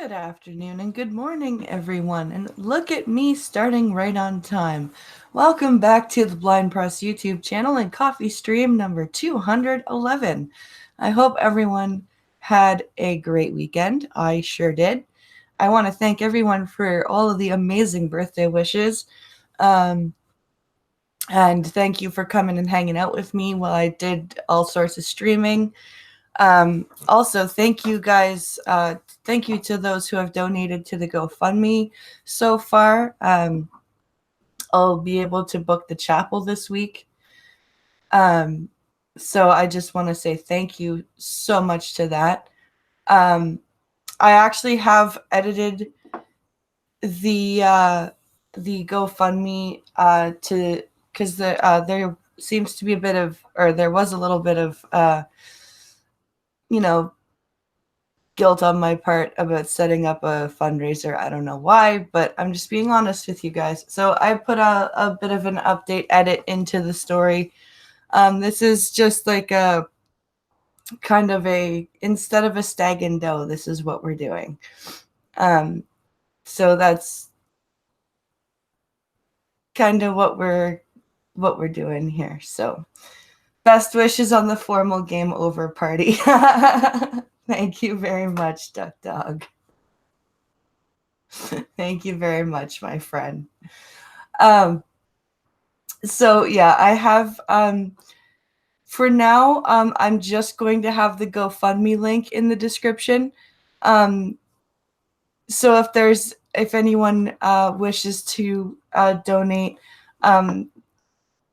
Good afternoon and good morning, everyone. And look at me starting right on time. Welcome back to the Blind Press YouTube channel and coffee stream number 211. I hope everyone had a great weekend. I sure did. I want to thank everyone for all of the amazing birthday wishes. And thank you for coming and hanging out with me while I did all sorts of streaming. Also, thank you guys. Thank you to those who have donated to the GoFundMe so far. I'll be able to book the chapel this week. So I just want to say thank you so much to that. I actually have edited the GoFundMe to because there seems to be a bit of, or there was a little bit of you know, guilt on my part about setting up a fundraiser. I don't know why, but I'm just being honest with you guys. So I put a bit of an update edit into the story. This is just like a kind of a, instead of a stag and doe, this is what we're doing. So that's kind of what we're doing here. So best wishes on the formal game over party. Thank you very much, Duck Dog. Thank you very much, my friend. So yeah, I have for now, I'm just going to have the GoFundMe link in the description. So if anyone wishes to donate,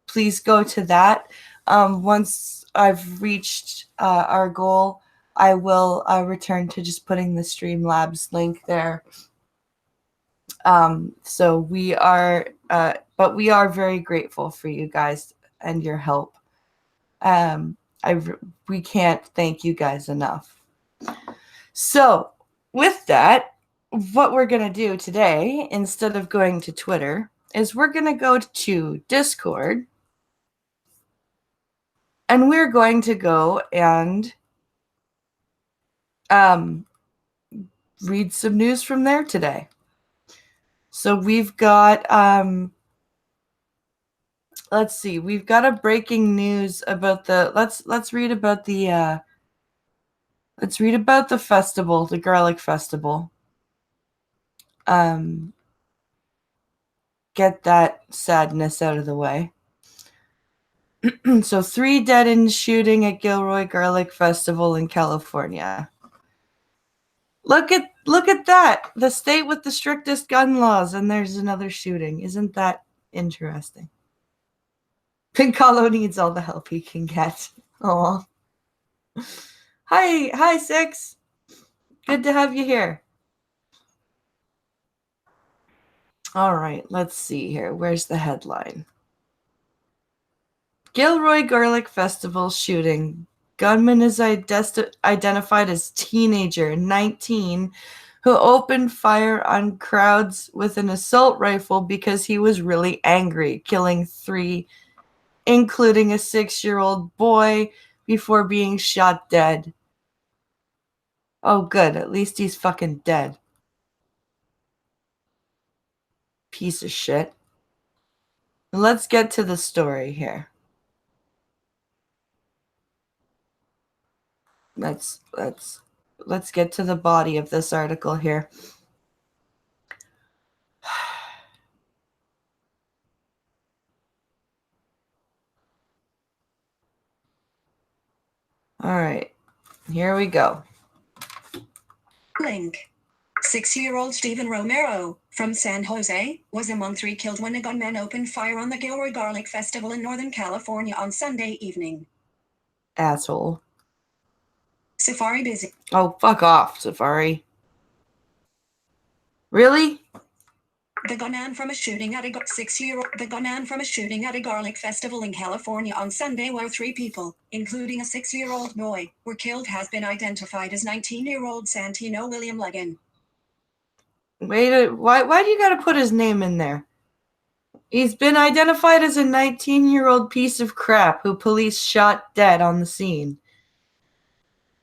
please go to that. Once I've reached our goal, I will return to just putting the Streamlabs link there. So we are, but we are very grateful for you guys and your help. We can't thank you guys enough. So with that, what we're going to do today, instead of going to Twitter, is we're going to go to Discord. And we're going to go and read some news from there today. So we've got, let's see, we've got a breaking news about the, let's read about the, festival, the Garlic Festival. Get that sadness out of the way. So 3 dead in shooting at Gilroy Garlic Festival in California. Look at that. The state with the strictest gun laws, and there's another shooting. Isn't that interesting? Piccolo needs all the help he can get. Oh. Hi, Six. Good to have you here. All right, let's see here. Where's the headline? Gilroy Garlic Festival shooting. Gunman is identified as teenager, 19, who opened fire on crowds with an assault rifle because he was really angry, killing 3, including a 6-year-old boy, before being shot dead. Oh, good. At least he's fucking dead. Piece of shit. Let's get to the story here. Let's get to the body of this article here. All right. Here we go. Link. 6-year-old Steven Romero, from San Jose, was among 3 killed when a gunman opened fire on the Gilroy Garlic Festival in Northern California on Sunday evening. Asshole. Safari Busy. Oh, fuck off, Safari. Really? The gunman from a shooting at a 6-year-old. The gunman from a shooting at a garlic festival in California on Sunday, where 3 people, including a 6-year-old boy, were killed, has been identified as 19-year-old Santino William Legan. Wait, why do you gotta put his name in there? He's been identified as a 19-year-old piece of crap who police shot dead on the scene.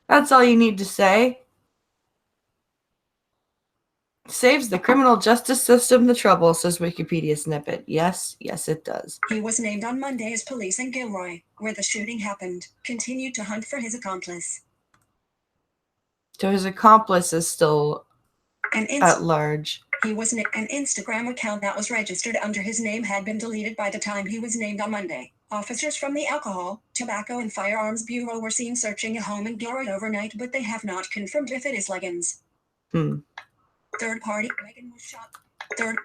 That's all you need to say. Saves the criminal justice system the trouble, says Wikipedia snippet. Yes, yes, it does. He was named on Monday as police in Gilroy, where the shooting happened, continued to hunt for his accomplice. So his accomplice is still at large. He was an Instagram account that was registered under his name had been deleted by the time he was named on Monday. Officers from the Alcohol, Tobacco and Firearms Bureau were seen searching a home in Gilroy overnight, but they have not confirmed if it is Leggins. Third party,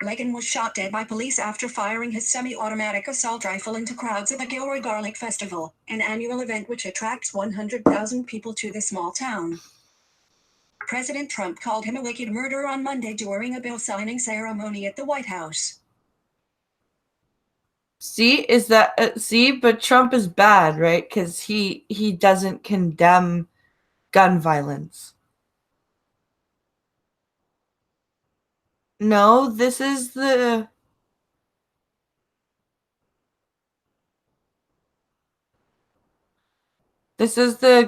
Leggin was shot dead by police after firing his semi-automatic assault rifle into crowds at the Gilroy Garlic Festival, an annual event which attracts 100,000 people to the small town. President Trump called him a wicked murderer on Monday during a bill signing ceremony at the White House. But Trump is bad, right? Because he doesn't condemn gun violence. No, this is the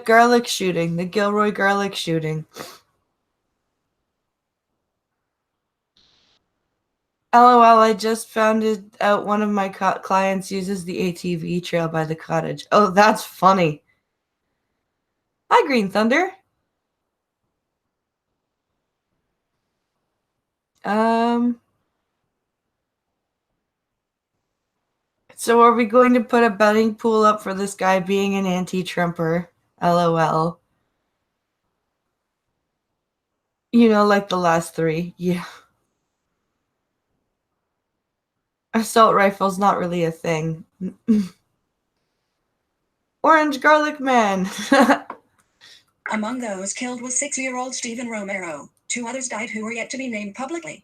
garlic shooting, the Gilroy garlic shooting. LOL, I just found it out one of my clients uses the ATV trail by the cottage. Oh, that's funny. Hi, Green Thunder. So are we going to put a betting pool up for this guy being an anti-Trumper? LOL. You know, like the last three. Yeah. Assault rifle's not really a thing. Orange Garlic Man. Among those killed was 6-year-old Stephen Romero. 2 others died who were yet to be named publicly.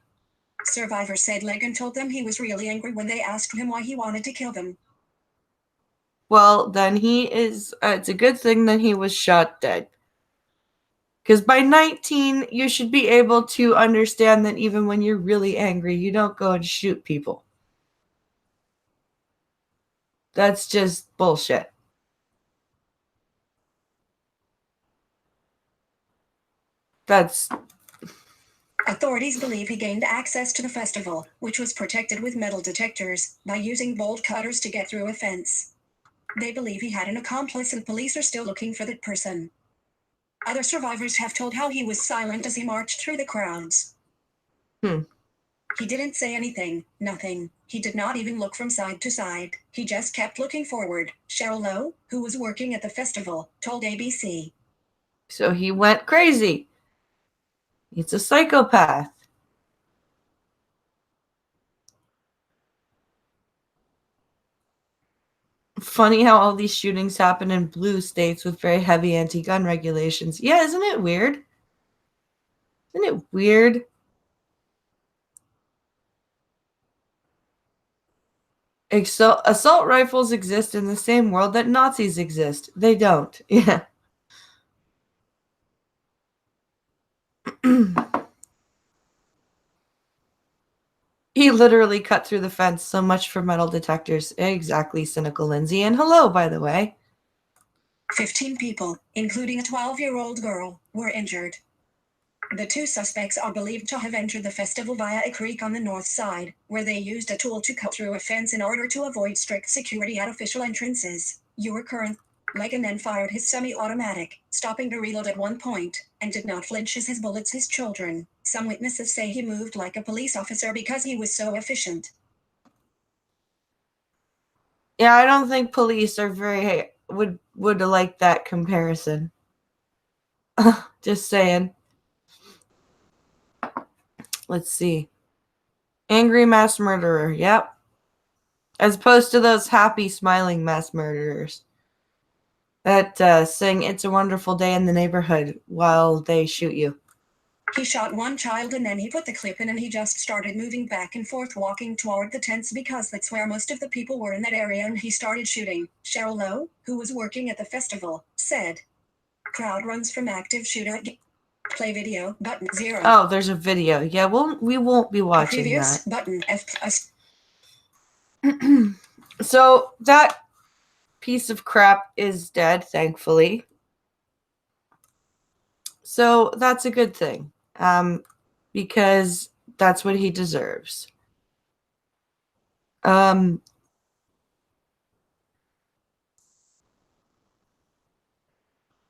Survivors said Leggin told them he was really angry when they asked him why he wanted to kill them. Well, then he is... it's a good thing that he was shot dead. Because by 19, you should be able to understand that even when you're really angry, you don't go and shoot people. That's just bullshit. Authorities believe he gained access to the festival, which was protected with metal detectors, by using bolt cutters to get through a fence. They believe he had an accomplice and police are still looking for that person. Other survivors have told how he was silent as he marched through the crowds. He didn't say anything, nothing. He did not even look from side to side. He just kept looking forward, Cheryl Lowe, who was working at the festival, told ABC. So he went crazy. He's a psychopath. Funny how all these shootings happen in blue states with very heavy anti-gun regulations. Yeah, isn't it weird? Isn't it weird? Assault rifles exist in the same world that Nazis exist. They don't. Yeah. He literally cut through the fence. So much for metal detectors. Exactly, cynical Lindsay. And hello, by the way. 15 people, including a 12-year-old girl, were injured. The 2 suspects are believed to have entered the festival via a creek on the north side, where they used a tool to cut through a fence in order to avoid strict security at official entrances. Leggin then fired his semi-automatic, stopping to reload at one point, and did not flinch as his bullets his children. Some witnesses say he moved like a police officer because he was so efficient. Yeah, I don't think police are would like that comparison. Just saying. Let's see. Angry mass murderer. Yep. As opposed to those happy, smiling mass murderers that sing "It's a Wonderful Day in the Neighborhood" while they shoot you. He shot one child and then he put the clip in and he just started moving back and forth walking toward the tents because that's where most of the people were in that area and he started shooting. Cheryl Lowe, who was working at the festival, said. Crowd runs from active shooter. Play video, button 0. Oh, there's a video. Yeah, we won't be watching previous that. Button F+. So that piece of crap is dead, thankfully. So that's a good thing. because that's what he deserves.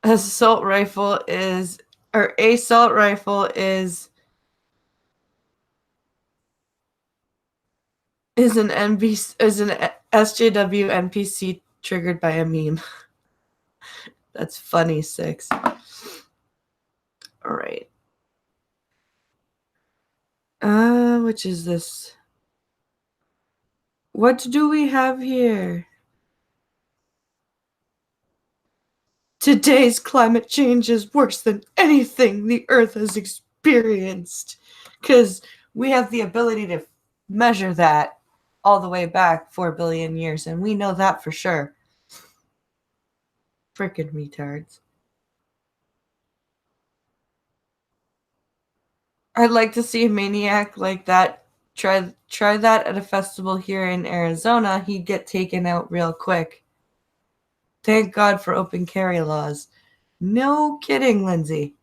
Assault rifle is, or assault rifle is an NPC, is an SJW NPC triggered by a meme. That's funny, 6. All right. Which is this? What do we have here? Today's climate change is worse than anything the Earth has experienced. Because we have the ability to measure that all the way back 4 billion years, and we know that for sure. Frickin' retards. I'd like to see a maniac like that try that at a festival here in Arizona. He'd get taken out real quick. Thank God for open carry laws. No kidding, Lindsay.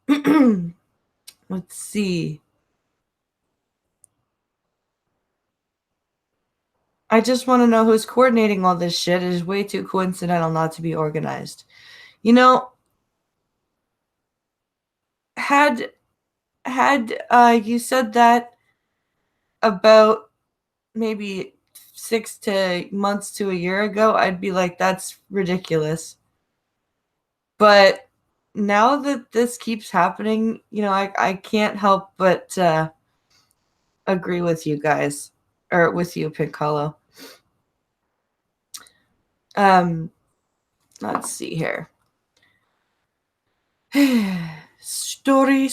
Let's see. I just want to know who's coordinating all this shit. It is way too coincidental not to be organized. You know, had you said that about maybe 6 months to a year ago, I'd be like, that's ridiculous. But now that this keeps happening, you know, I can't help but agree with you guys, or with you, Pink Hollow. Let's see here. Story.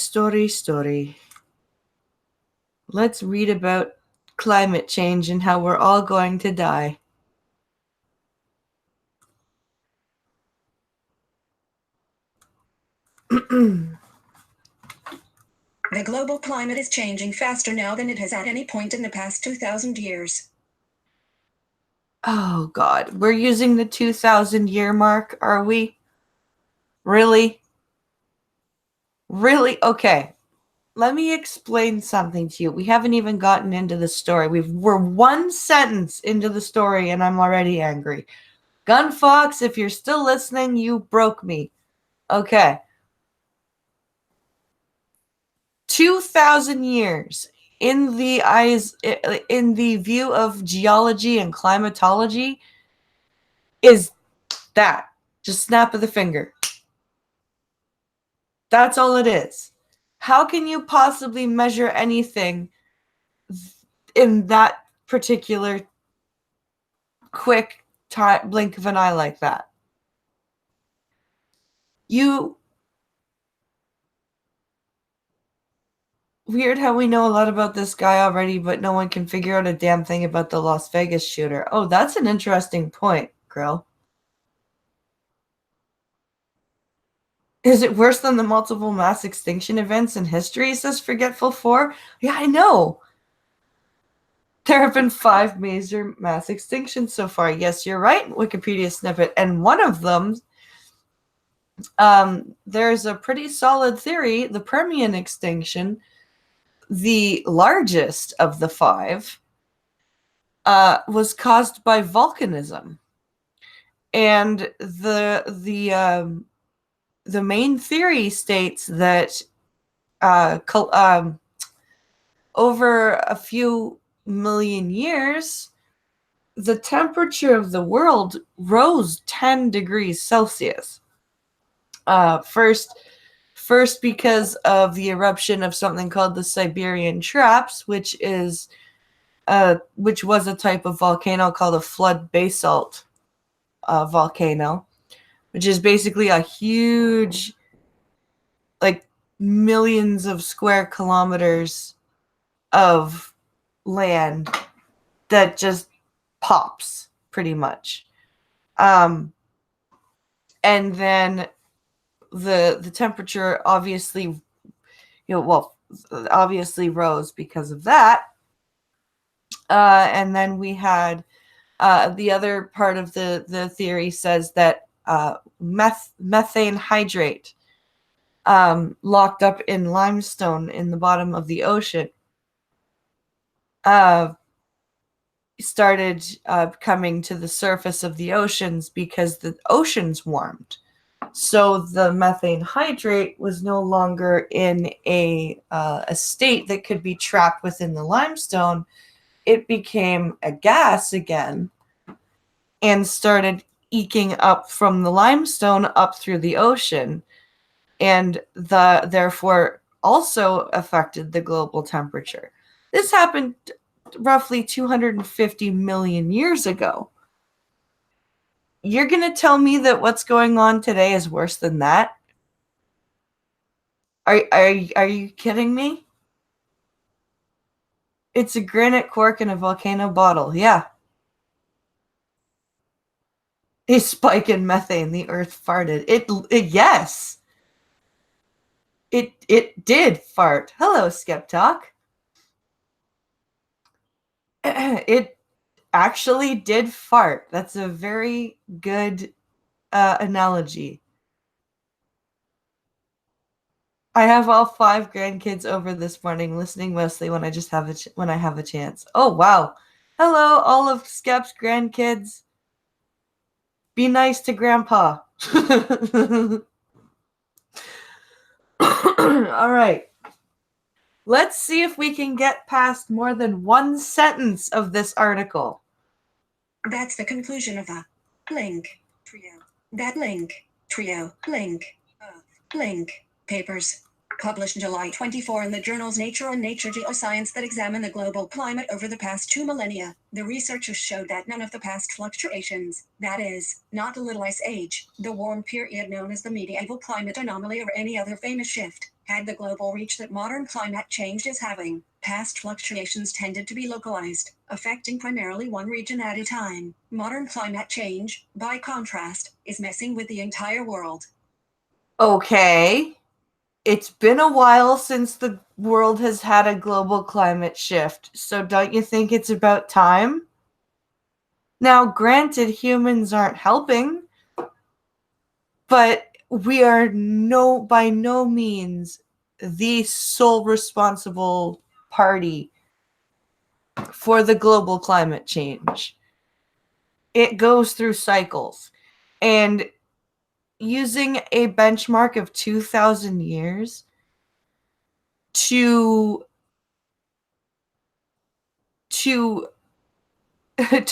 Let's read about climate change and how we're all going to die. The global climate is changing faster now than it has at any point in the past 2,000 years. Oh, God. We're using the 2,000 year mark, are we? Really? Really? Okay. Let me explain something to you. We haven't even gotten into the story. We're one sentence into the story, and I'm already angry. Gunfox, if you're still listening, you broke me. Okay. 2,000 years in the view of geology and climatology is that. Just snap of the finger. That's all it is. How can you possibly measure anything in that particular quick blink of an eye like that? Weird how we know a lot about this guy already, but no one can figure out a damn thing about the Las Vegas shooter. Oh, that's an interesting point, Grill. Is it worse than the multiple mass extinction events in history, says Forgetful4? Yeah, I know. There have been 5 major mass extinctions so far. Yes, you're right, Wikipedia snippet. And one of them, there's a pretty solid theory, the Permian extinction, the largest of the 5, was caused by volcanism. And the main theory states that over a few million years, the temperature of the world rose 10 degrees Celsius. First because of the eruption of something called the Siberian Traps, which was a type of volcano called a flood basalt volcano, which is basically a huge, like, millions of square kilometers of land that just pops pretty much. And then the temperature obviously rose because of that. And then we had the other part of the theory says that methane hydrate locked up in limestone in the bottom of the ocean, started coming to the surface of the oceans because the oceans warmed. So the methane hydrate was no longer in a state that could be trapped within the limestone. It became a gas again and started eking up from the limestone up through the ocean, and therefore also affected the global temperature. This happened roughly 250 million years ago. You're going to tell me that what's going on today is worse than that? Are you kidding me? It's a granite cork in a volcano bottle. Yeah. A spike in methane. The earth farted. Yes. It did fart. Hello, Skeptalk. It actually did fart. That's a very good analogy. I have all 5 grandkids over this morning, listening mostly when I just have when I have a chance. Oh wow! Hello, all of Skep's grandkids. Be nice to Grandpa. All right. Let's see if we can get past more than one sentence of this article. That's the conclusion of the link trio. That link trio link link papers published July 24 in the journals Nature and Nature Geoscience that examine the global climate over the past 2 millennia. The researchers showed that none of the past fluctuations, that is, not the Little Ice Age, the warm period known as the medieval climate anomaly, or any other famous shift, had the global reach that modern climate change is having. Past fluctuations tended to be localized, affecting primarily one region at a time. Modern climate change, by contrast, is messing with the entire world. Okay. It's been a while since the world has had a global climate shift, so don't you think it's about time? Now, granted, humans aren't helping, but we are by no means the sole responsible party for the global climate change. It goes through cycles, and using a benchmark of 2,000 years to to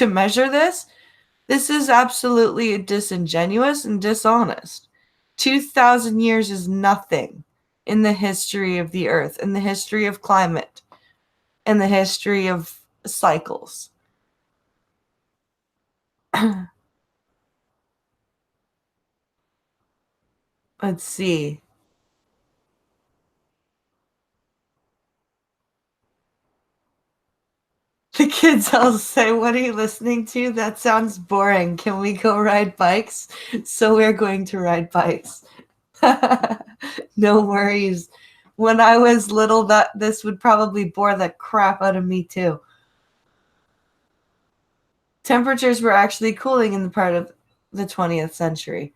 measure this is absolutely disingenuous and dishonest. 2,000 years is nothing in the history of the earth, in the history of climate, in the history of cycles. Let's see. The kids all say, "What are you listening to? That sounds boring. Can we go ride bikes?" So we're going to ride bikes. No worries. When I was little, this would probably bore the crap out of me too. Temperatures were actually cooling in the part of the 20th century.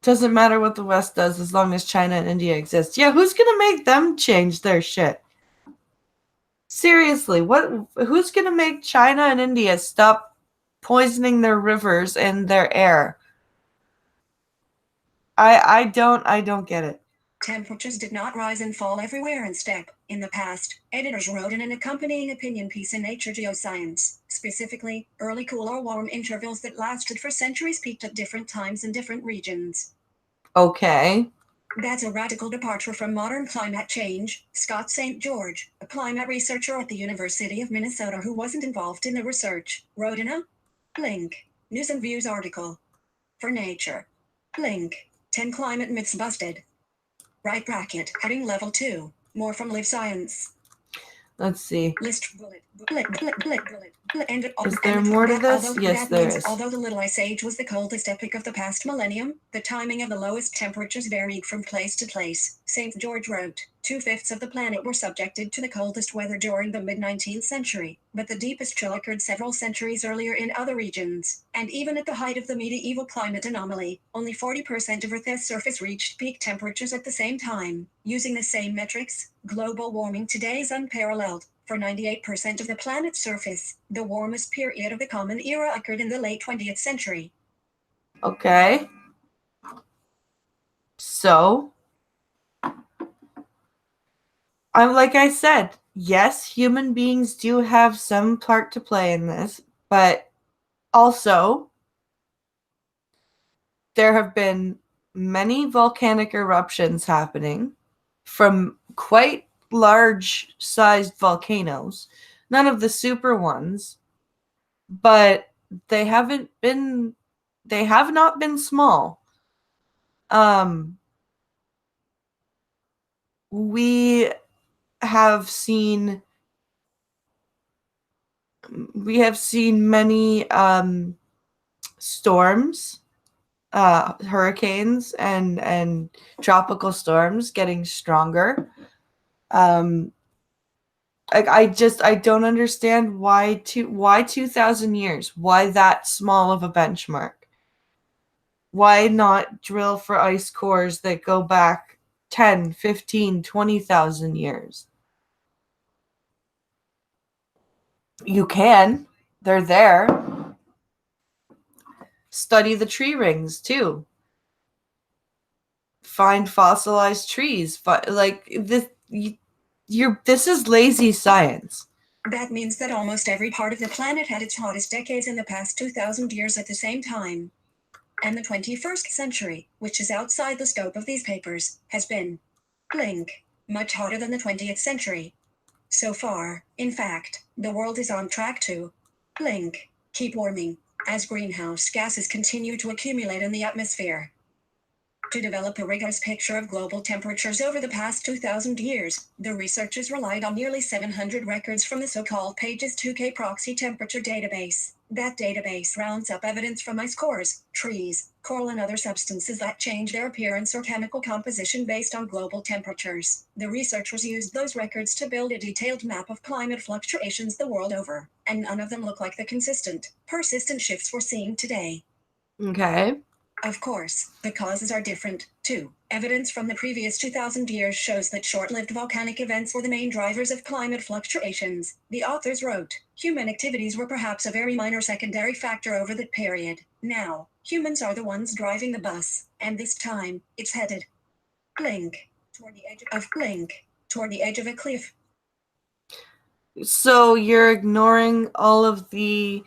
Doesn't matter what the West does as long as China and India exist. Yeah, who's gonna make them change their shit? Seriously, who's gonna make China and India stop poisoning their rivers and their air? I don't get it. Temperatures did not rise and fall everywhere in step. In the past, editors wrote in an accompanying opinion piece in Nature Geoscience. Specifically, early cool or warm intervals that lasted for centuries peaked at different times in different regions. Okay. That's a radical departure from modern climate change. Scott St. George, a climate researcher at the University of Minnesota who wasn't involved in the research, wrote in a link News and Views article for Nature. Link 10 climate myths busted. Right bracket, heading level 2. More from Live Science. Let's see. List bullet. Is there more to this? Yes, there is. Although the Little Ice Age was the coldest epoch of the past millennium, the timing of the lowest temperatures varied from place to place. St. George wrote, 2/5 of the planet were subjected to the coldest weather during the mid-19th century, but the deepest chill occurred several centuries earlier in other regions. And even at the height of the medieval climate anomaly, only 40% of Earth's surface reached peak temperatures at the same time. Using the same metrics, global warming today is unparalleled. For 98% of the planet's surface, the warmest period of the Common Era occurred in the late 20th century. Okay. So, like I said, yes, human beings do have some part to play in this, but also there have been many volcanic eruptions happening from quite large sized volcanoes. None of the super ones, but they have not been small. We have seen many storms, hurricanes and tropical storms getting stronger. I don't understand why 2,000 years? Why that small of a benchmark? Why not drill for ice cores that go back 10, 15, 20,000 years? You can. They're there. Study the tree rings too. Find fossilized trees. Like this this is lazy science. That means that almost every part of the planet had its hottest decades in the past 2,000 years at the same time. And the 21st century, which is outside the scope of these papers, has been blink, much hotter than the 20th century. So far, in fact, the world is on track to blink, keep warming, as greenhouse gases continue to accumulate in the atmosphere. To develop a rigorous picture of global temperatures over the past 2,000 years, the researchers relied on nearly 700 records from the so-called PAGES 2K proxy temperature database. That database rounds up evidence from ice cores, trees, coral and other substances that change their appearance or chemical composition based on global temperatures. The researchers used those records to build a detailed map of climate fluctuations the world over, and none of them look like the consistent, persistent shifts we're seeing today. Okay. Of course, the causes are different, too. Evidence from the previous 2,000 years shows that short-lived volcanic events were the main drivers of climate fluctuations. The authors wrote, human activities were perhaps a very minor secondary factor over that period. Now, humans are the ones driving the bus, and this time, it's headed blink toward the edge of a cliff. So you're ignoring all of the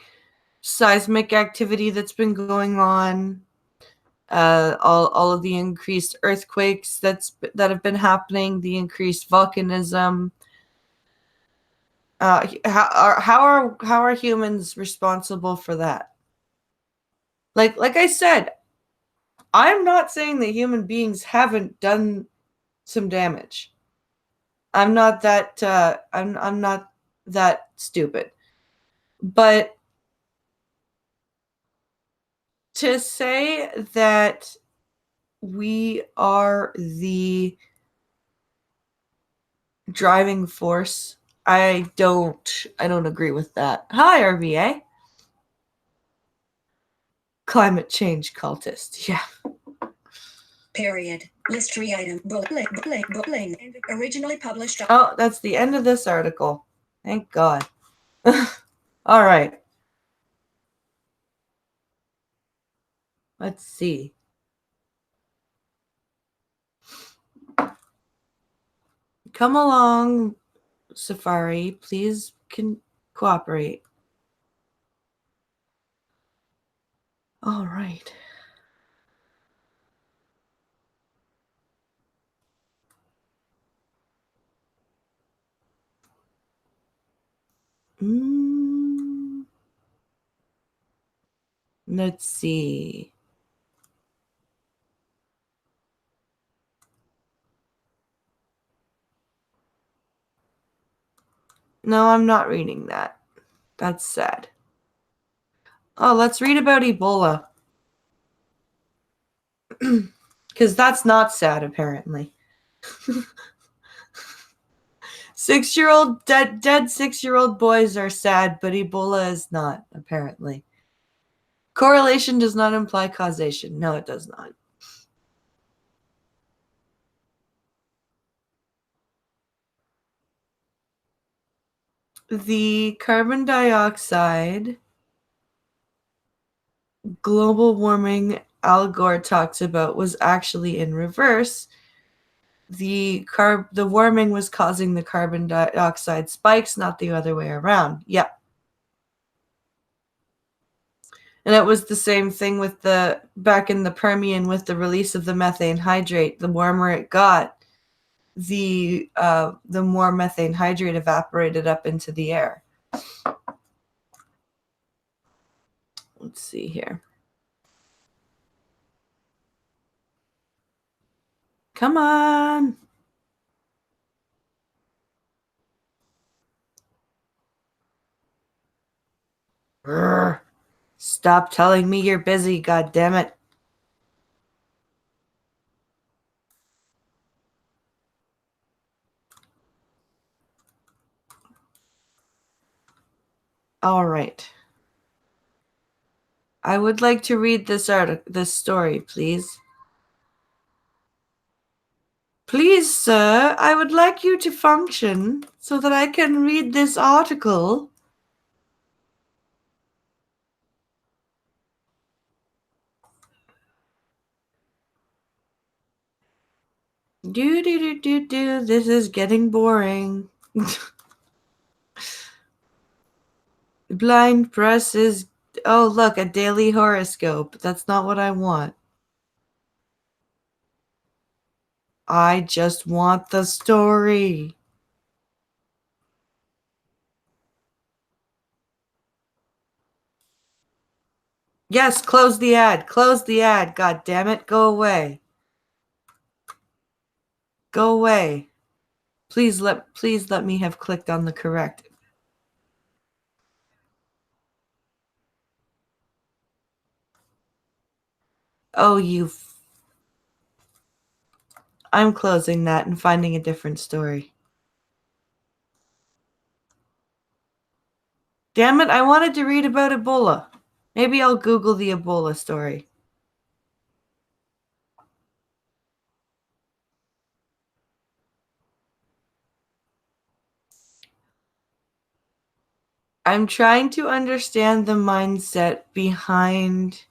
seismic activity that's been going on, all of the increased earthquakes that have been happening, the increased volcanism. How are humans responsible for that? Like I said, I'm not saying that human beings haven't done some damage. I'm not that I'm not that stupid. But to say that we are the driving force, I don't agree with that. Hi, RVA. Climate change cultist. Yeah. Period. List 3 item. Bling. Originally published. Oh, that's the end of this article. Thank God. All right. Let's see. Come along, Safari. Please cooperate. All right. Let's see. No, I'm not reading that. That's sad. Oh, let's read about Ebola. Because that's not sad, apparently. 6-year-old dead 6-year-old boys are sad, but Ebola is not, apparently. Correlation does not imply causation. No, it does not. The carbon dioxide global warming Al Gore talks about was actually in reverse. The warming was causing the carbon dioxide spikes, not the other way around. Yep. And it was the same thing with back in the Permian with the release of the methane hydrate. The warmer it got, the more methane hydrate evaporated up into the air. Let's see here. Come on. Urgh. Stop telling me you're busy, goddammit. All right. I would like to read this story, please. Please, sir, I would like you to function so that I can read this article. This is getting boring. Blind press is... Oh, look, a daily horoscope. That's not what I want. I just want the story. Yes, close the ad. Close the ad. God damn it. Go away. Go away. Please let me have clicked on the correct. Oh, I'm closing that and finding a different story. Damn it, I wanted to read about Ebola. Maybe I'll Google the Ebola story. I'm trying to understand the mindset behind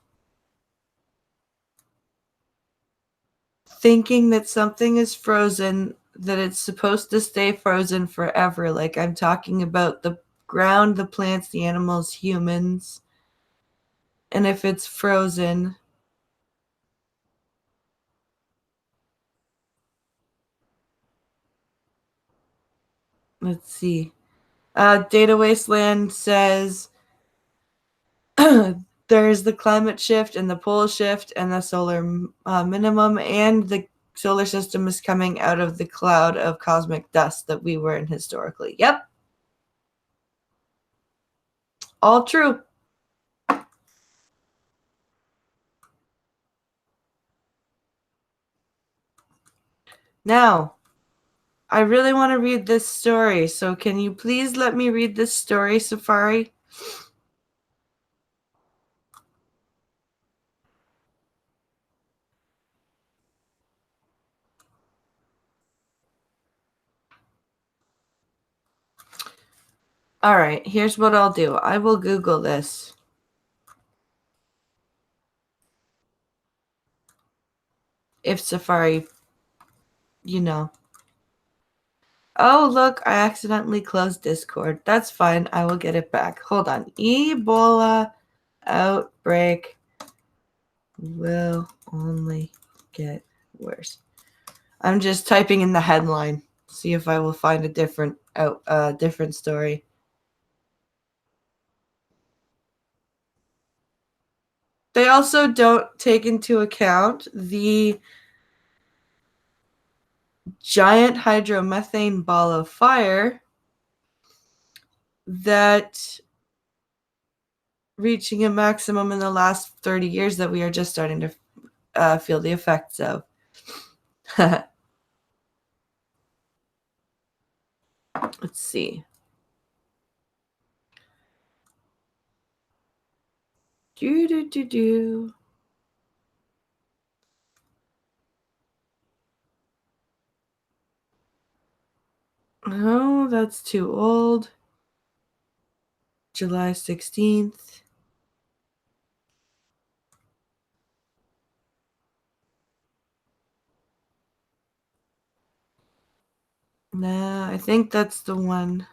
thinking that something is frozen, that it's supposed to stay frozen forever. Like I'm talking about the ground, the plants, the animals, humans. And if it's frozen, let's see. Data Wasteland says there's the climate shift and the pole shift and the solar minimum, and the solar system is coming out of the cloud of cosmic dust that we were in historically. Yep. All true. Now, I really want to read this story, so can you please let me read this story, Safari? All right, here's what I'll do. I will Google this. If Safari, Oh, look, I accidentally closed Discord. That's fine. I will get it back. Hold on. Ebola outbreak will only get worse. I'm just typing in the headline. See if I will find a different story. They also don't take into account the giant hydromethane ball of fire that reaching a maximum in the last 30 years that we are just starting to feel the effects of. Let's see. Do. Oh, that's too old. July 16th. Nah, I think that's the one.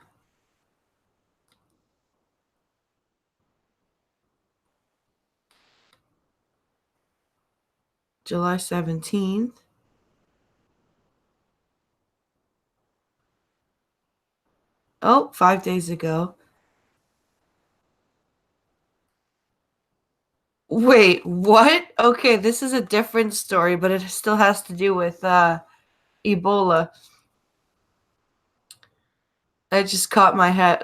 July 17th. Oh, 5 days ago. Wait, what? Okay, this is a different story, but it still has to do with Ebola. It just caught my head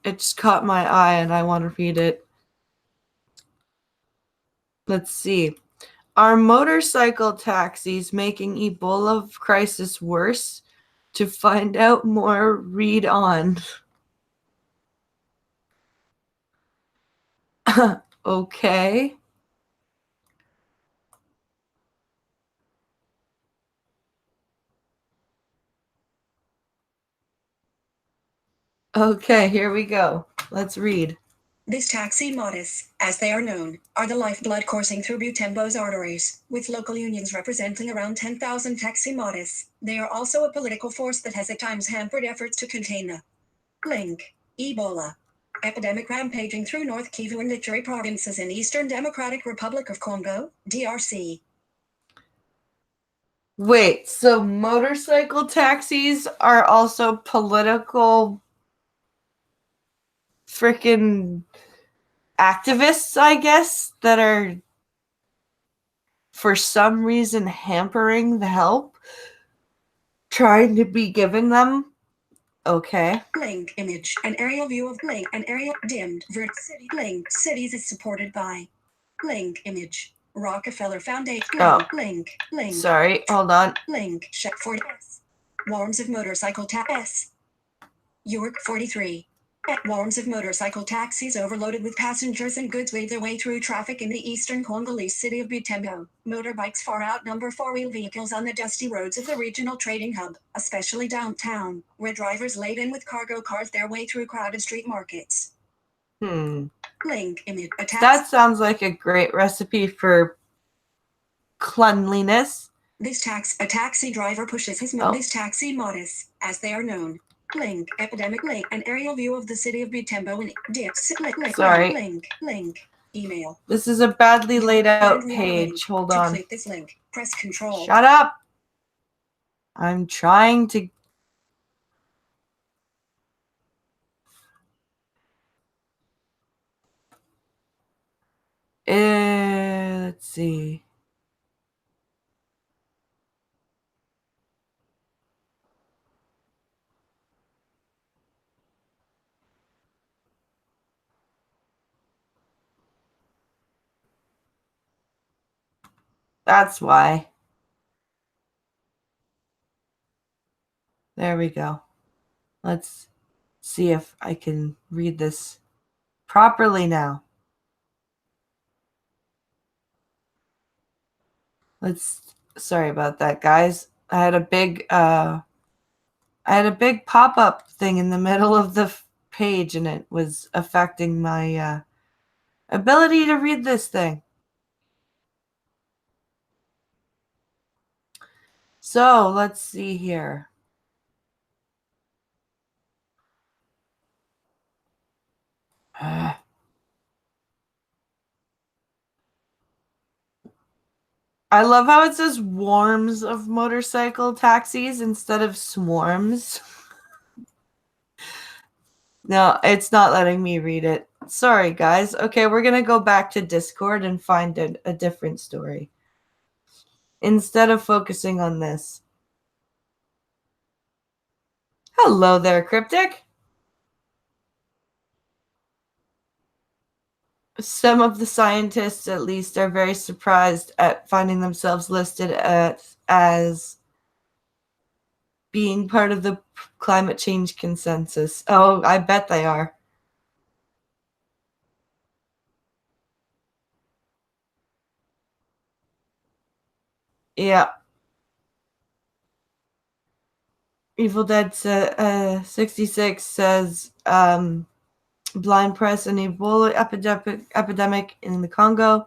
it just caught my eye and I want to read it. Let's see. Are motorcycle taxis making Ebola crisis worse? To find out more, read on. Okay. Okay, here we go. Let's read. These taxi modis, as they are known, are the lifeblood coursing through Butembo's arteries, with local unions representing around 10,000 taxi modis. They are also a political force that has at times hampered efforts to contain the link Ebola epidemic rampaging through North Kivu and Ituri provinces in Eastern Democratic Republic of Congo, DRC. Wait, so motorcycle taxis are also political freaking activists, I guess, that are for some reason hampering the help trying to be given them. Okay. Link image. An aerial view of link. An aerial dimmed. City. Link. Cities is supported by. Link image. Rockefeller Foundation. Oh. Link. Sorry, hold on. Link. Check for S. Worms of motorcycle S. York 43. Swarms of motorcycle taxis overloaded with passengers and goods wade their way through traffic in the eastern Congolese city of Butembo. Motorbikes far outnumber four-wheel vehicles on the dusty roads of the regional trading hub, especially downtown, where drivers laden with cargo cart their way through crowded street markets. Link image. That sounds like a great recipe for cleanliness. A taxi driver pushes his This taxi modis, as they are known. Link epidemic link an aerial view of the city of Butembo and Sorry. Link email. This is a badly laid out page. Hold on. To click this link, press control. Shut up. I'm trying to let's see. That's why. There we go. Let's see if I can read this properly now. Sorry about that, guys. I had a big pop-up thing in the middle of the page and it was affecting my ability to read this thing. So, let's see here. I love how it says swarms of motorcycle taxis instead of swarms. No, it's not letting me read it. Sorry, guys. Okay, we're going to go back to Discord and find a different story instead of focusing on this. Hello there, Cryptic. some of the scientists, at least, are very surprised at finding themselves listed as being part of the climate change consensus. Oh, I bet they are. Yeah. Evil Dead 66 says blind press and Ebola epidemic in the Congo,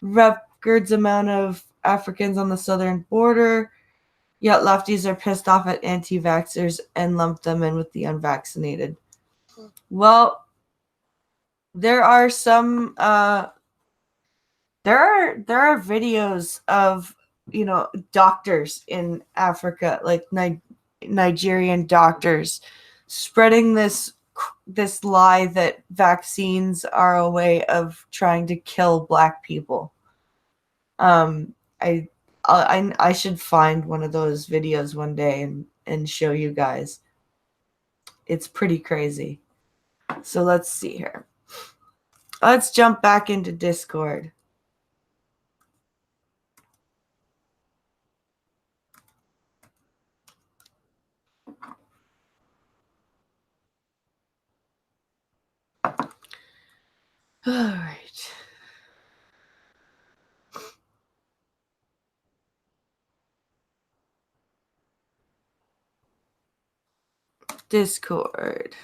records amount of Africans on the southern border, yet lefties are pissed off at anti-vaxxers and lump them in with the unvaccinated. Well, there are some there are videos of, you know, doctors in Africa, like Nigerian doctors, spreading this lie that vaccines are a way of trying to kill Black people. I should find one of those videos one day and show you guys. It's pretty crazy. So let's see here. Let's jump back into Discord. All right. Discord.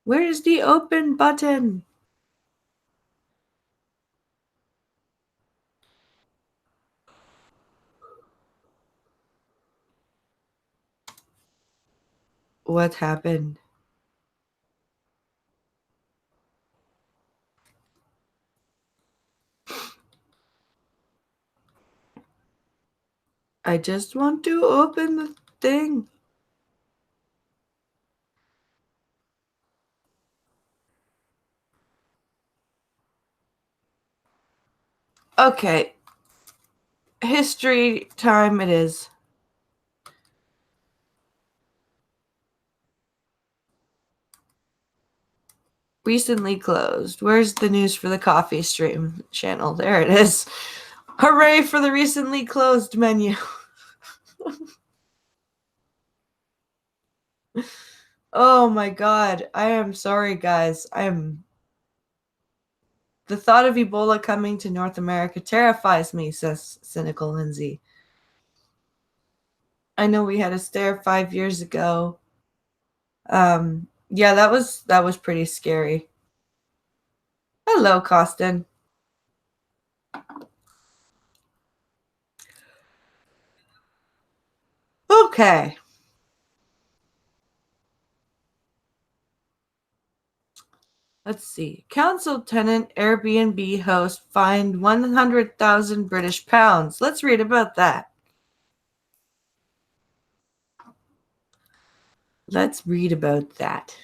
Where's the open button? What happened? I just want to open the thing. Okay. History time it is. Recently closed. Where's the news for the coffee stream channel? There it is. Hooray for the recently closed menu. Oh my god. I am sorry, guys. The thought of Ebola coming to North America terrifies me, says cynical Lindsay. I know we had a stare 5 years ago. Yeah, that was pretty scary. Hello, Costin. Okay. Let's see. Council tenant Airbnb host fined 100,000 British pounds. Let's read about that. Let's read about that.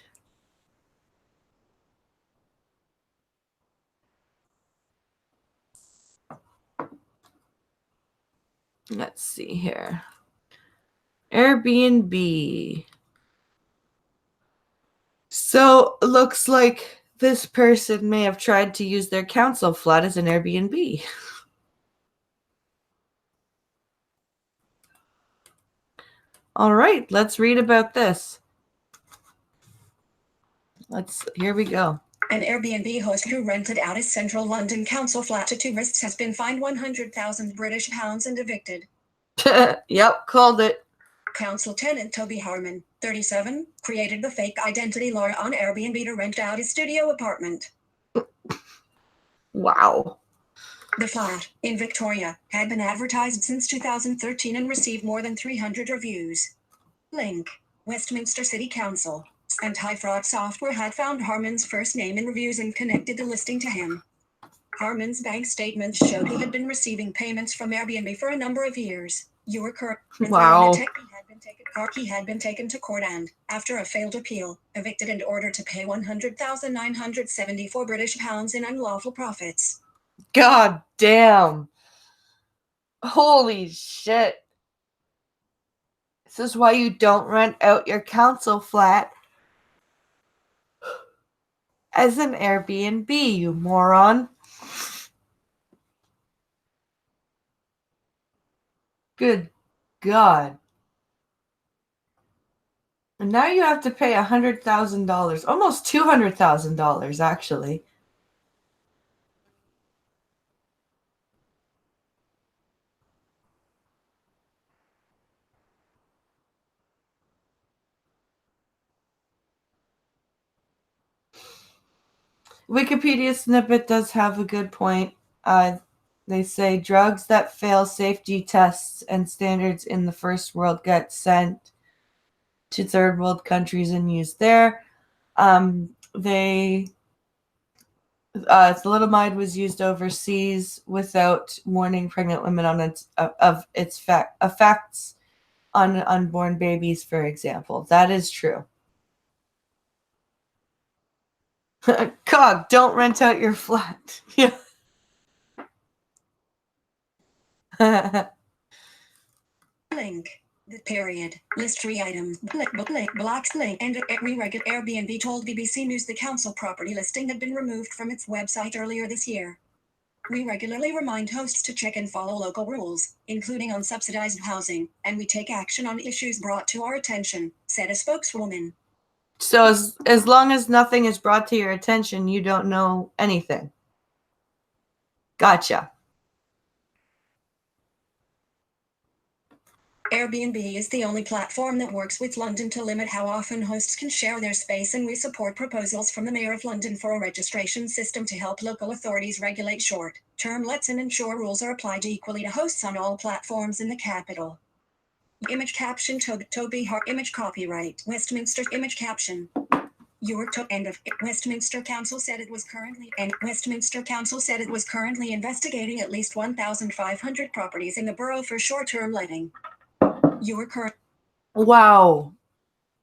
Let's see here. Airbnb. So, looks like this person may have tried to use their council flat as an Airbnb. All right, let's read about this. Here we go. An Airbnb host who rented out his central London council flat to tourists has been fined 100,000 British pounds and evicted. Yep, called it. Council tenant Toby Harmon, 37, created the fake identity law on Airbnb to rent out his studio apartment. Wow. The flat, in Victoria, had been advertised since 2013 and received more than 300 reviews. Link. Westminster City Council. Anti-fraud software had found Harmon's first name in reviews and connected the listing to him. Harmon's bank statements showed he had been receiving payments from Airbnb for a number of years. Wow. He had been taken to court and, after a failed appeal, evicted and ordered to pay 100,974 British pounds in unlawful profits. God damn. Holy shit. This is why you don't rent out your council flat as an Airbnb, you moron. Good God. And now you have to pay $100,000, almost $200,000, actually. Wikipedia snippet does have a good point. They say drugs that fail safety tests and standards in the first world get sent to third world countries and used there. Thalidomide was used overseas without warning pregnant women on its effects on unborn babies, for example. That is true. Cog, don't rent out your flat. Yeah. Link. The period. List 3 items. Blocks link. And Airbnb told BBC News the council property listing had been removed from its website earlier this year. We regularly remind hosts to check and follow local rules, including on subsidized housing, and we take action on issues brought to our attention, said a spokeswoman. So as long as nothing is brought to your attention, you don't know anything. Gotcha. Airbnb is the only platform that works with London to limit how often hosts can share their space, and we support proposals from the Mayor of London for a registration system to help local authorities regulate short-term lets and ensure rules are applied equally to hosts on all platforms in the capital. Image caption Toby Hart. Image copyright Westminster. Image caption. End of Westminster Council said it was currently investigating at least 1,500 properties in the borough for short-term letting. Wow,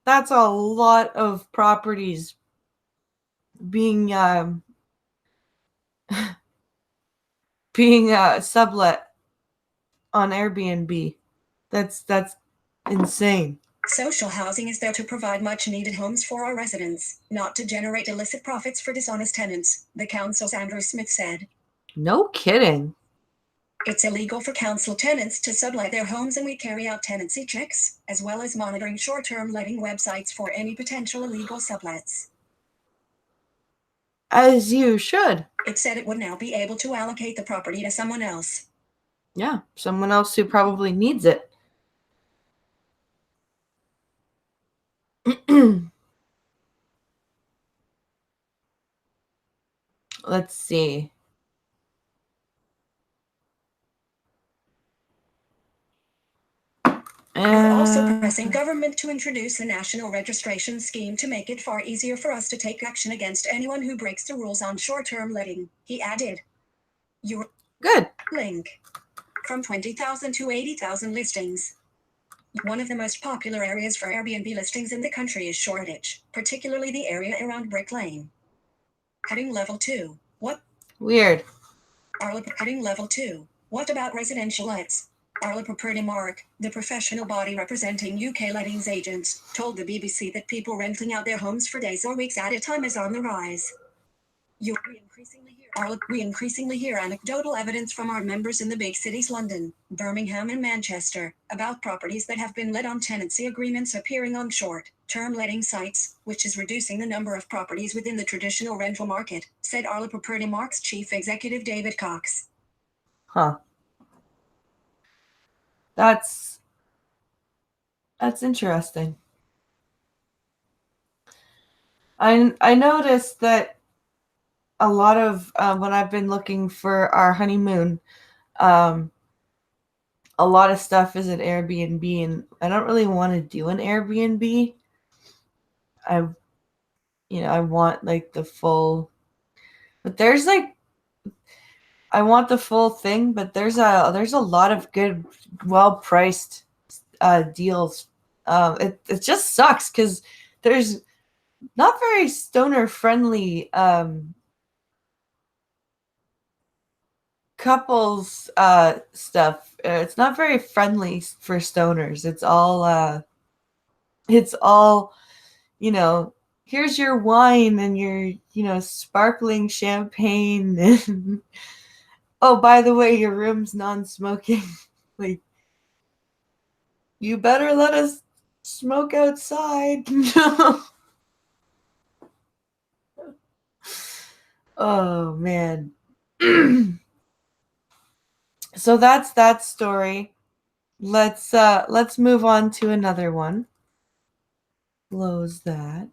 that's a lot of properties being sublet on Airbnb. That's insane. Social housing is there to provide much-needed homes for our residents, not to generate illicit profits for dishonest tenants, the council's Andrew Smith said. No kidding. It's illegal for council tenants to sublet their homes, and we carry out tenancy checks, as well as monitoring short-term letting websites for any potential illegal sublets. As you should. It said it would now be able to allocate the property to someone else. Yeah, someone else who probably needs it. Let's see. We're also pressing government to introduce a national registration scheme to make it far easier for us to take action against anyone who breaks the rules on short-term letting, he added. Good. Link. From 20,000 to 80,000 listings. One of the most popular areas for Airbnb listings in the country is Shoreditch, particularly the area around Brick Lane. Heading level 2. What? Weird. Heading level 2. What about residential lets? Arla Purdy-Mark, the professional body representing UK lettings agents, told the BBC that people renting out their homes for days or weeks at a time is on the rise. We increasingly hear anecdotal evidence from our members in the big cities London, Birmingham and Manchester, about properties that have been let on tenancy agreements appearing on short-term letting sites, which is reducing the number of properties within the traditional rental market, said Arla Purdy-Mark's chief executive David Cox. Huh. That's interesting. I noticed that a lot of when I've been looking for our honeymoon, a lot of stuff is an Airbnb, and I don't really want to do an Airbnb. I want like the full, but there's like, I want the full thing, but there's a lot of good, well priced deals. It just sucks because there's not very stoner friendly couples stuff. It's not very friendly for stoners. It's all, you know, here's your wine and your, sparkling champagne. And oh, by the way, your room's non-smoking. Like, you better let us smoke outside. Oh man. So that's that story. Let's move on to another one. Close that.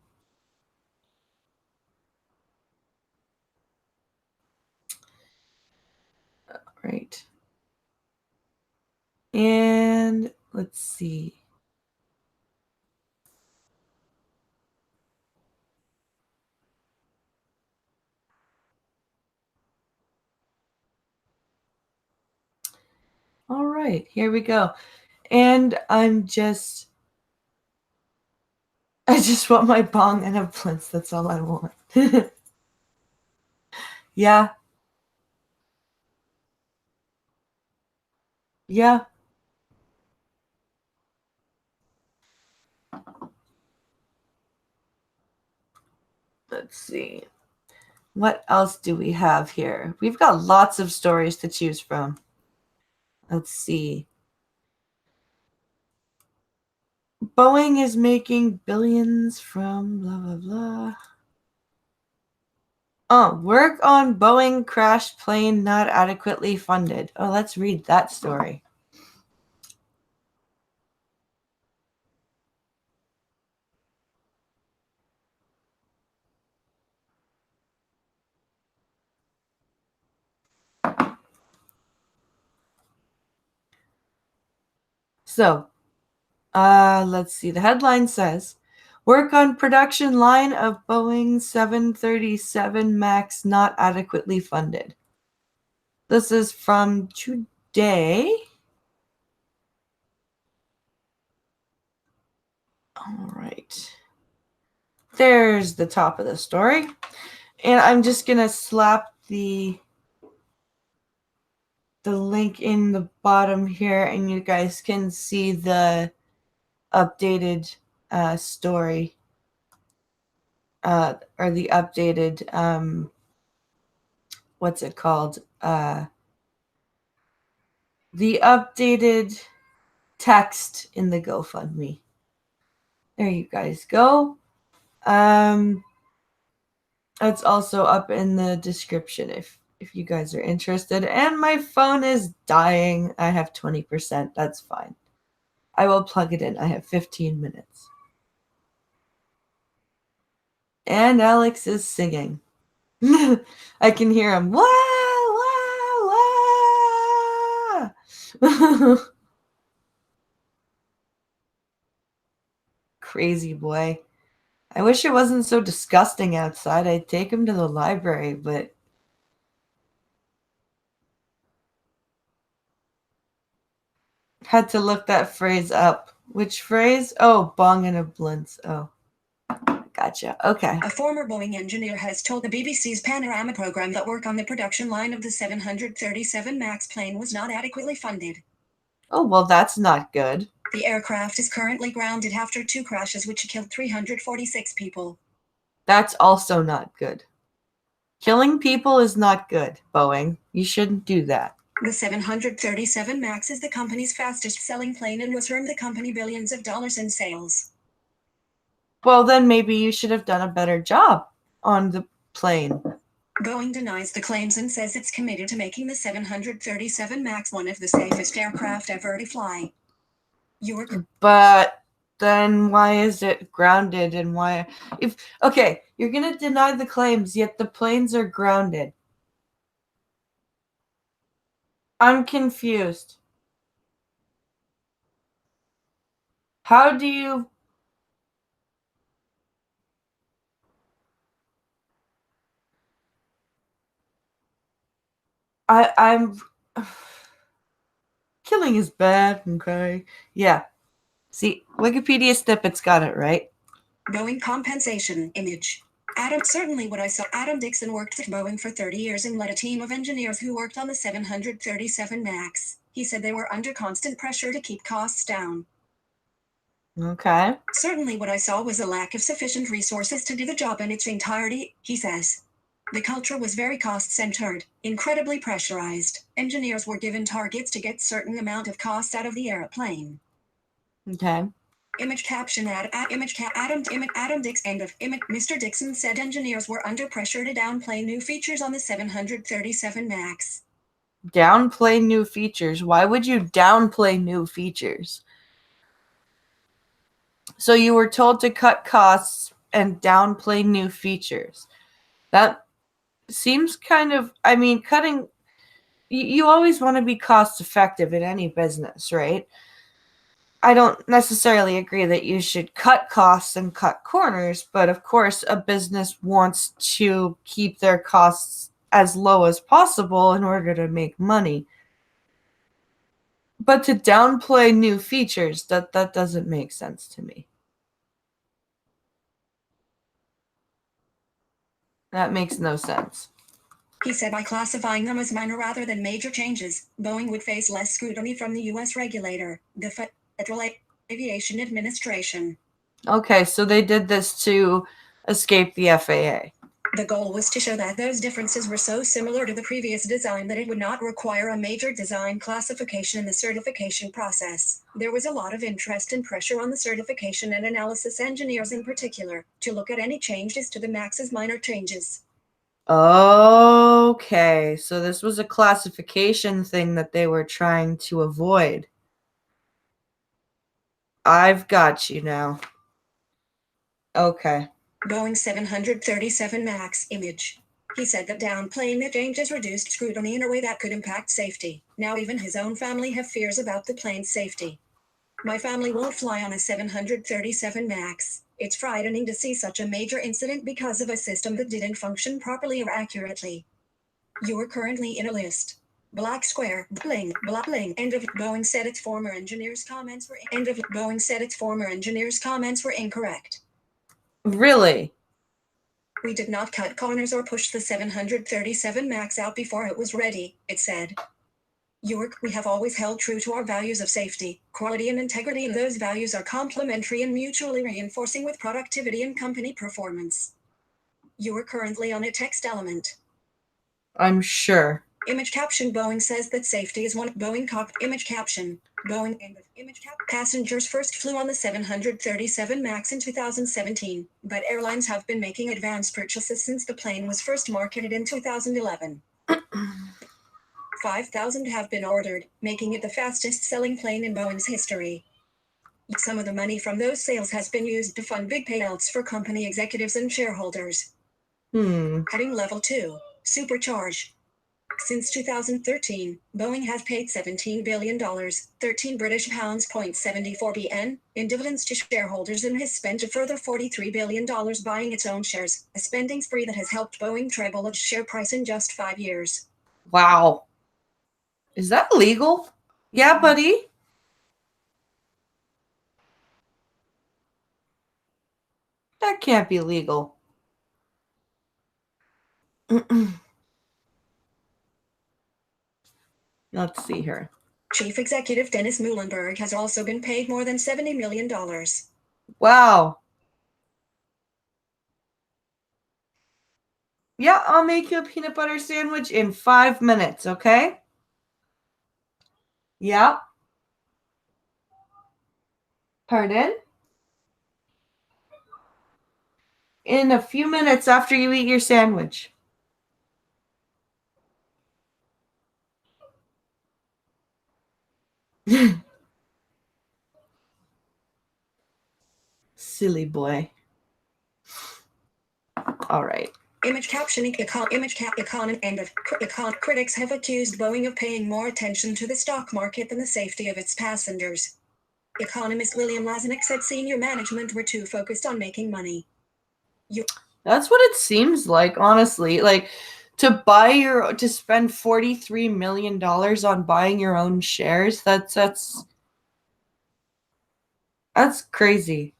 Right. And let's see. All right, here we go. And I just want my bong and a blintz. That's all I want. Yeah. Yeah. Let's see. What else do we have here? We've got lots of stories to choose from. Let's see. Boeing is making billions from blah, blah, blah. Oh, work on Boeing crashed plane not adequately funded. Oh, let's read that story. So, let's see. The headline says, work on production line of Boeing 737 MAX not adequately funded. This is from today. All right. There's the top of the story. And I'm just going to slap the link in the bottom here, and you guys can see the updated story, or the updated, what's it called? The updated text in the GoFundMe. There you guys go. It's also up in the description if you guys are interested. And my phone is dying. I have 20%. That's fine. I will plug it in. I have 15 minutes. And Alex is singing. I can hear him. Wah, wah, wah. Crazy boy. I wish it wasn't so disgusting outside. I'd take him to the library, but had to look that phrase up. Which phrase? Oh, bong and a blintz. Oh, gotcha. Okay. A former Boeing engineer has told the BBC's Panorama program that work on the production line of the 737 MAX plane was not adequately funded. Oh, well, that's not good. The aircraft is currently grounded after 2 crashes which killed 346 people. That's also not good. Killing people is not good, Boeing. You shouldn't do that. The 737 MAX is the company's fastest-selling plane and was earned the company billions of dollars in sales. Well, then maybe you should have done a better job on the plane. Boeing denies the claims and says it's committed to making the 737 MAX one of the safest aircraft ever to fly. But then why is it grounded, and why? Okay, you're going to deny the claims, yet the planes are grounded. I'm confused. How do you... I'm... Killing is bad, okay? Yeah. See, Wikipedia snippets got it right. Boeing compensation image. Certainly what I saw. Adam Dixon worked at Boeing for 30 years and led a team of engineers who worked on the 737 MAX. He said they were under constant pressure to keep costs down. Okay. Certainly what I saw was a lack of sufficient resources to do the job in its entirety, he says. The culture was very cost-centered, incredibly pressurized. Engineers were given targets to get certain amount of costs out of the airplane. Okay. Image caption Adam Dix end of image. Mr. Dixon said engineers were under pressure to downplay new features on the 737 MAX. Downplay new features. Why would you downplay new features? So you were told to cut costs and downplay new features. That seems kind of, I mean, cutting, you always want to be cost effective in any business, right? I don't necessarily agree that you should cut costs and cut corners, but of course, a business wants to keep their costs as low as possible in order to make money. But to downplay new features, that doesn't make sense to me. That makes no sense. He said by classifying them as minor rather than major changes, Boeing would face less scrutiny from the U.S. regulator, the Federal Aviation Administration. Okay, so they did this to escape the FAA. The goal was to show that those differences were so similar to the previous design that it would not require a major design classification in the certification process. There was a lot of interest and pressure on the certification and analysis engineers in particular to look at any changes to the MAX as minor changes. Okay, so this was a classification thing that they were trying to avoid. I've got you now. Okay. Boeing 737 MAX image. He said that downplaying the changes reduced scrutiny in a way that could impact safety. Now even his own family have fears about the plane's safety. My family won't fly on a 737 MAX. It's frightening to see such a major incident because of a system that didn't function properly or accurately. You are currently in a list. Black square, bling, bling. End of Boeing said its former engineers' comments were incorrect. Really? We did not cut corners or push the 737 MAX out before it was ready, it said. We have always held true to our values of safety, quality, and integrity, and those values are complementary and mutually reinforcing with productivity and company performance. You are currently on a text element. I'm sure. Image caption Boeing says that safety is one Boeing image caption. Boeing passengers first flew on the 737 MAX in 2017, but airlines have been making advance purchases since the plane was first marketed in 2011. 5,000 have been ordered, making it the fastest-selling plane in Boeing's history. Some of the money from those sales has been used to fund big payouts for company executives and shareholders. Heading Level 2, Supercharge. Since 2013, Boeing has paid $17 billion, 13 British pounds .74 BN, in dividends to shareholders and has spent a further $43 billion buying its own shares, a spending spree that has helped Boeing treble its share price in just 5 years. Wow. Is that legal? Yeah, buddy. That can't be legal. Let's see here. Chief Executive Dennis Muhlenberg has also been paid more than $70 million. Wow. Yeah, I'll make you a peanut butter sandwich in 5 minutes, okay? Yeah. Pardon? In a few minutes after you eat your sandwich. Silly boy. All right. Image captioning critics have accused Boeing of paying more attention to the stock market than the safety of its passengers. Economist William Lasnik said senior management were too focused on making money. That's what it seems like, honestly. Like to spend $43 million on buying your own shares, that's crazy.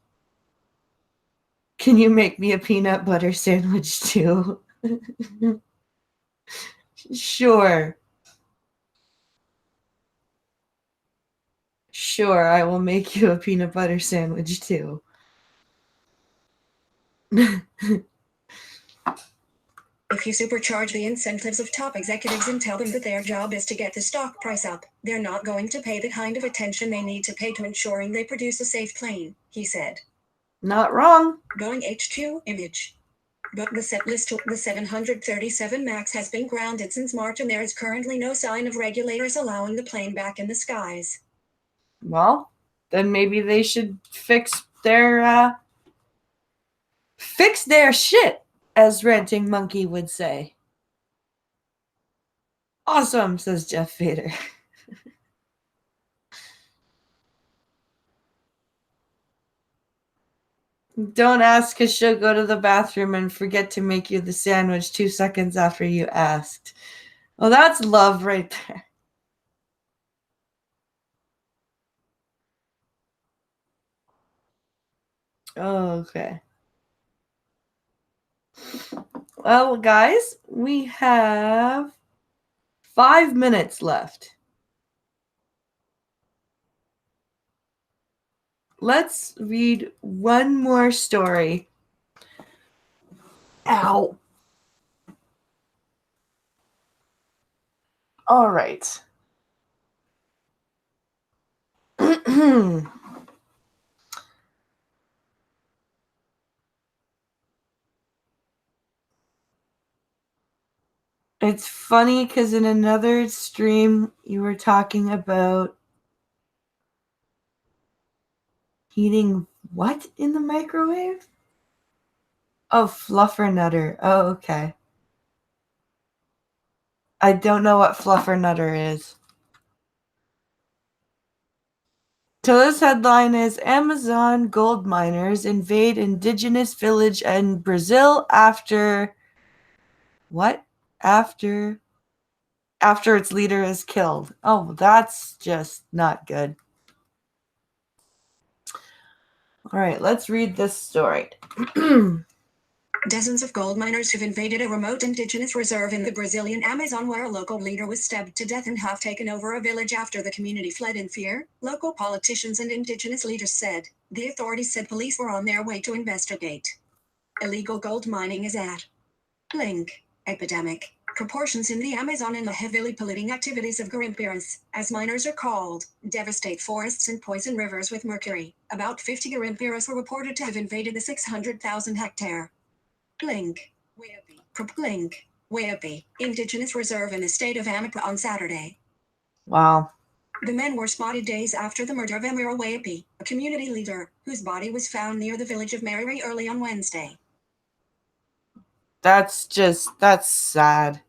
Can you make me a peanut butter sandwich too? Sure. Sure, I will make you a peanut butter sandwich too. If you supercharge the incentives of top executives and tell them that their job is to get the stock price up, they're not going to pay the kind of attention they need to pay to ensuring they produce a safe plane, he said. Not wrong. Boeing HQ image. But the 737 MAX has been grounded since March, and there is currently no sign of regulators allowing the plane back in the skies. Well, then maybe they should fix their shit, as Ranting Monkey would say. Awesome, says Jeff Vader. Don't ask, because she'll go to the bathroom and forget to make you the sandwich 2 seconds after you asked. Well, that's love right there. Okay. Well, guys, we have 5 minutes left. Let's read one more story. Ow. All right. It's funny because in another stream you were talking about heating what in the microwave? Oh, fluffernutter. Oh, okay. I don't know what fluffernutter is. So this headline is Amazon gold miners invade indigenous village in Brazil after what? After its leader is killed. Oh, that's just not good. All right, let's read this story. Dozens of gold miners have invaded a remote indigenous reserve in the Brazilian Amazon, where a local leader was stabbed to death, and have taken over a village after the community fled in fear, local politicians and indigenous leaders said. The authorities said police were on their way to investigate. Illegal gold mining is at link epidemic proportions in the Amazon, and the heavily polluting activities of garimpeiros, as miners are called, devastate forests and poison rivers with mercury. About 50 garimpeiros were reported to have invaded the 600,000 hectare Waiapi Indigenous Reserve in the state of Amapá on Saturday. Wow. The men were spotted days after the murder of Emiro Waiapi, a community leader, whose body was found near the village of Mariri early on Wednesday. That's sad.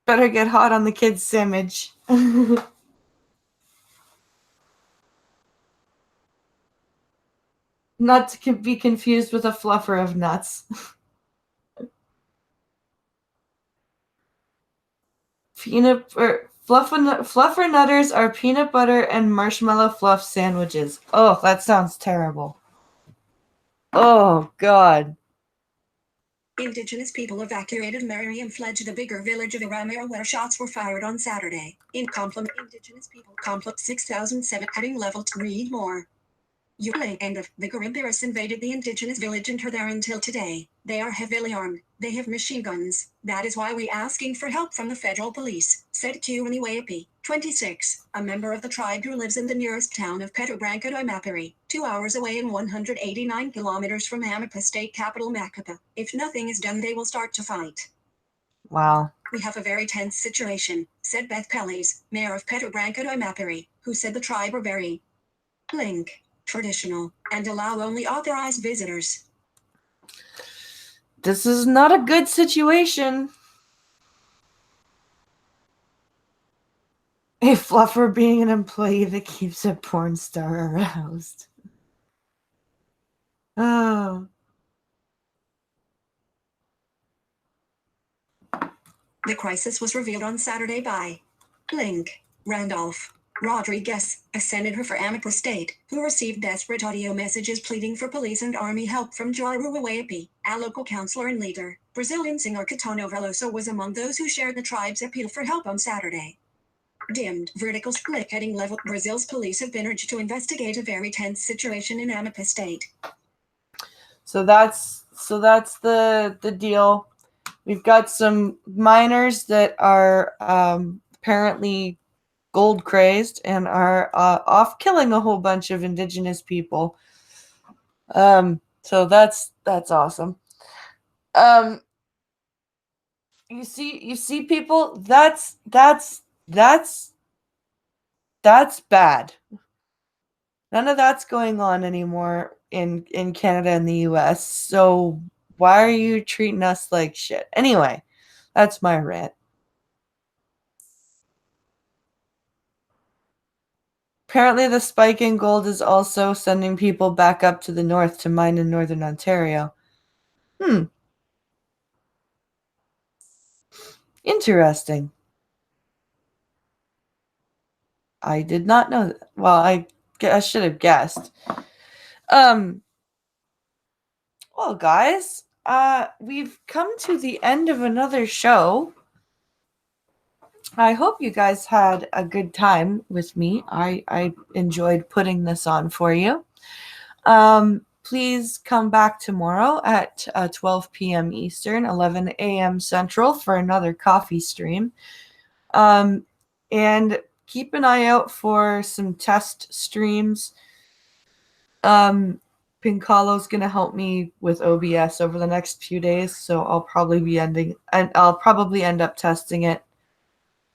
Better get hot on the kid's sandwich. Not to be confused with a fluffer of nuts. Fluffernutters are peanut butter and marshmallow fluff sandwiches. Oh, that sounds terrible. Oh, God. Indigenous people evacuated Mariri and fled to the bigger village of Iramiro, where shots were fired on Saturday. In complement, Indigenous people complex 6007 heading level to read more. And the garimpeiros invaded the indigenous village and are there until today. They are heavily armed. They have machine guns. That is why we're asking for help from the federal police, said Kuani Waiapi, 26, a member of the tribe who lives in the nearest town of Pedro Branco do Amapari, 2 hours away and 189 kilometers from Amapá state capital Macapá. If nothing is done, they will start to fight. Wow. We have a very tense situation, said Beth Pellies, mayor of Pedro Branco do Amapari, who said the tribe are very traditional, and allow only authorized visitors. This is not a good situation. A fluffer being an employee that keeps a porn star aroused. Oh. The crisis was revealed on Saturday by Randolph. Rodriguez, a senator for Amapá State, who received desperate audio messages pleading for police and army help from Joaru Awapi, a local councillor and leader. Brazilian singer Caetano Veloso was among those who shared the tribe's appeal for help on Saturday. Dimmed vertical split heading level. Brazil's police have been urged to investigate a very tense situation in Amapá State. So that's the deal. We've got some miners that are apparently gold crazed and are off killing a whole bunch of indigenous people. So that's awesome. You see people, that's bad. None of that's going on anymore in Canada and the US. So why are you treating us like shit? Anyway, that's my rant. Apparently the spike in gold is also sending people back up to the north to mine in northern Ontario. Interesting. I did not know that. Well, I should have guessed. Well, guys, we've come to the end of another show. I hope you guys had a good time with me. I enjoyed putting this on for you. Please come back tomorrow at 12 p.m. Eastern, 11 a.m. Central for another coffee stream. And keep an eye out for some test streams. Pincalo's going to help me with OBS over the next few days, so I'll probably end up testing it.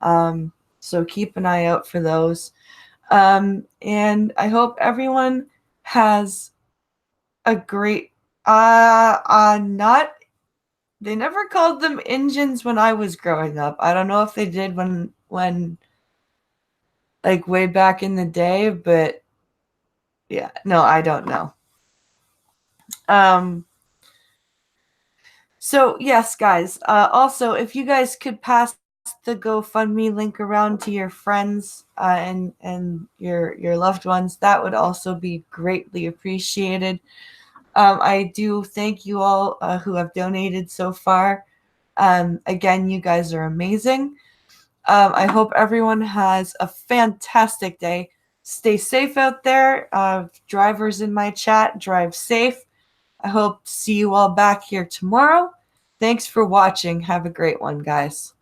So keep an eye out for those. And I hope everyone has a great they never called them Injuns when I was growing up. I don't know if they did when like way back in the day, but yeah, no, I don't know. So yes, guys. Also, if you guys could pass the GoFundMe link around to your friends and your loved ones, that would also be greatly appreciated. I do thank you all who have donated so far. Again, you guys are amazing. I hope everyone has a fantastic day. Stay safe out there. Drivers in my chat, drive safe. I hope to see you all back here tomorrow. Thanks for watching. Have a great one, guys.